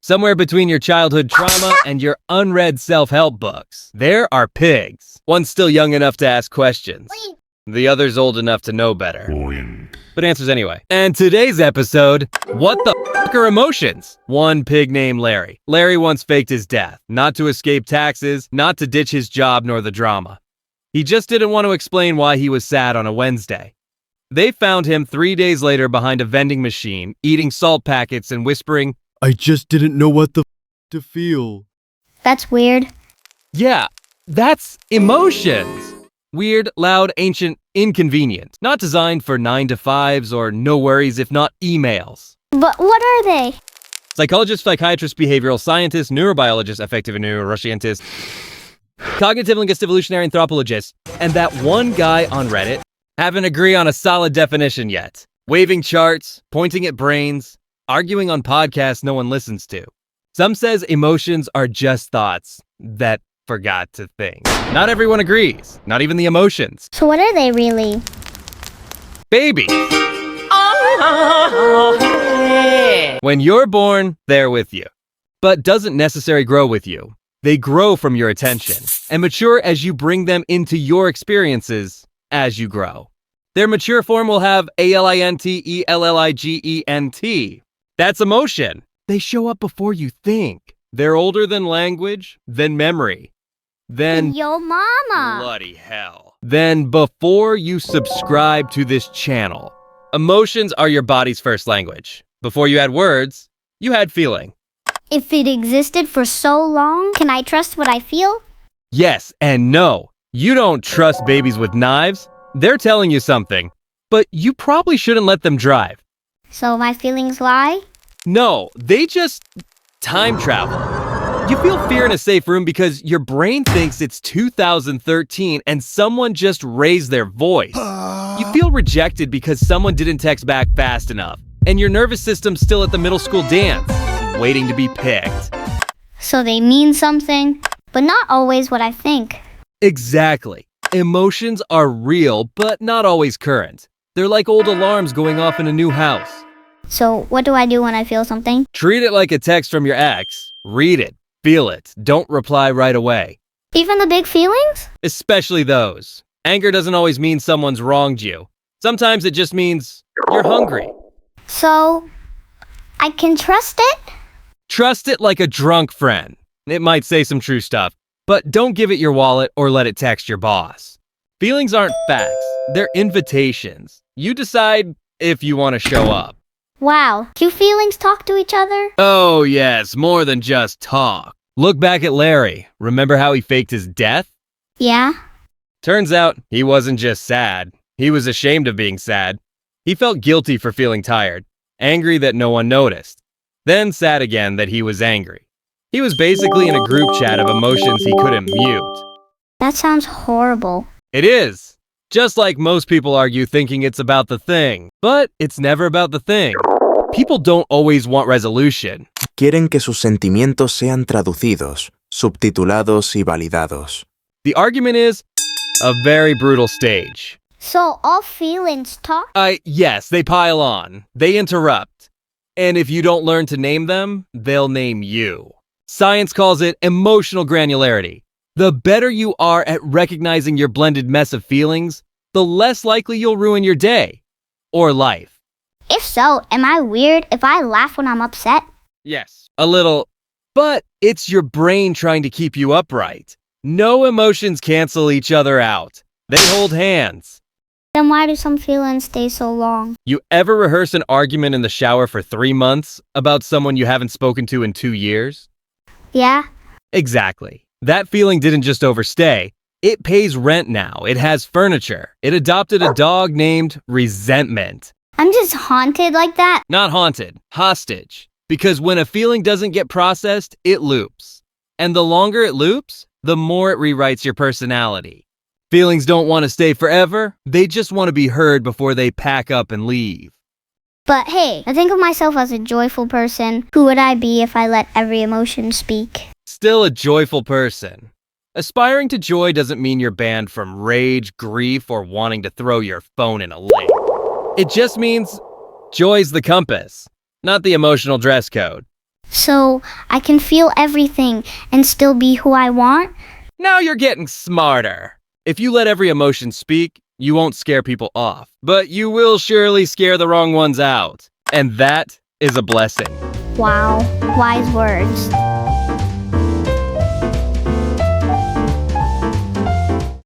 Somewhere between your childhood trauma and your unread self-help books, there are pigs. One's still young enough to ask questions. The other's old enough to know better. But answers anyway. And today's episode, what the f*** are emotions? One pig named Larry. Larry once faked his death, not to escape taxes, not to ditch his job nor the drama. He just didn't want to explain why he was sad on a Wednesday. They found him 3 days later behind a vending machine, eating salt packets and whispering, I just didn't know what the to feel. That's weird. yeah, that's emotions. Weird, loud, ancient, inconvenient. Not designed for 9 to 5s or no worries if not emails. But what are they? Psychologist, psychiatrist, behavioral scientist, neurobiologist, affective neuroscientist, cognitive linguist, evolutionary anthropologist, and that one guy on Reddit haven't agreed on a solid definition yet. Waving charts, pointing at brains, arguing on podcasts no one listens to. Some says emotions are just thoughts that forgot to think. Not everyone agrees, not even the emotions. So what are they really? Babies. When you're born, they're with you, but doesn't necessarily grow with you. They grow from your attention and mature as you bring them into your experiences as you grow. Their mature form will have ALINTELLIGENT. That's emotion. They show up before you think. They're older than language, than memory, then Yo mama. bloody hell. Then before you subscribe to this channel. Emotions are your body's first language. Before you had words, you had feeling. If it existed for so long, can I trust what I feel? Yes and no. You don't trust babies with knives. They're telling you something, but you probably shouldn't let them drive. So my feelings lie? No, they just time travel. You feel fear in a safe room because your brain thinks it's 2013 and someone just raised their voice. You feel rejected because someone didn't text back fast enough, and your nervous system's still at the middle school dance, waiting to be picked. So they mean something, but not always what I think. Exactly. Emotions are real, but not always current. They're like old alarms going off in a new house. So what do I do when I feel something? Treat it like a text from your ex. Read it. Feel it. Don't reply right away. Even the big feelings? Especially those. Anger doesn't always mean someone's wronged you. Sometimes it just means you're hungry. So I can trust it? Trust it like a drunk friend. It might say some true stuff, but don't give it your wallet or let it text your boss. Feelings aren't facts. They're invitations. You decide if you want to show up. Wow. Do feelings talk to each other? Oh yes, more than just talk. Look back at Larry. Remember how he faked his death? Yeah. Turns out he wasn't just sad. He was ashamed of being sad. He felt guilty for feeling tired, angry that no one noticed, then sad again that he was angry. He was basically in a group chat of emotions he couldn't mute. That sounds horrible. It is. Just like most people argue thinking it's about the thing, but it's never about the thing. People don't always want resolution. Quieren que sus sentimientos sean traducidos, subtitulados y validados. The argument is a very brutal stage. So all feelings talk? Yes, they pile on. They interrupt. And if you don't learn to name them, they'll name you. Science calls it emotional granularity. The better you are at recognizing your blended mess of feelings, the less likely you'll ruin your day or life. If so, am I weird if I laugh when I'm upset? Yes, a little, but it's your brain trying to keep you upright. No emotions cancel each other out. They hold hands. Then why do some feelings stay so long? You ever rehearse an argument in the shower for 3 months about someone you haven't spoken to in 2 years? Yeah? Exactly. That feeling didn't just overstay. It pays rent now. It has furniture. It adopted a dog named Resentment. I'm just haunted like that? Not haunted, hostage. Because when a feeling doesn't get processed, it loops. And the longer it loops, the more it rewrites your personality. Feelings don't want to stay forever. They just want to be heard before they pack up and leave. But hey, I think of myself as a joyful person. Who would I be if I let every emotion speak? Still a joyful person. Aspiring to joy doesn't mean you're banned from rage, grief, or wanting to throw your phone in a lake. It just means joy's the compass, not the emotional dress code. So I can feel everything and still be who I want? Now you're getting smarter. If you let every emotion speak, you won't scare people off, but you will surely scare the wrong ones out. And that is a blessing. Wow, wise words.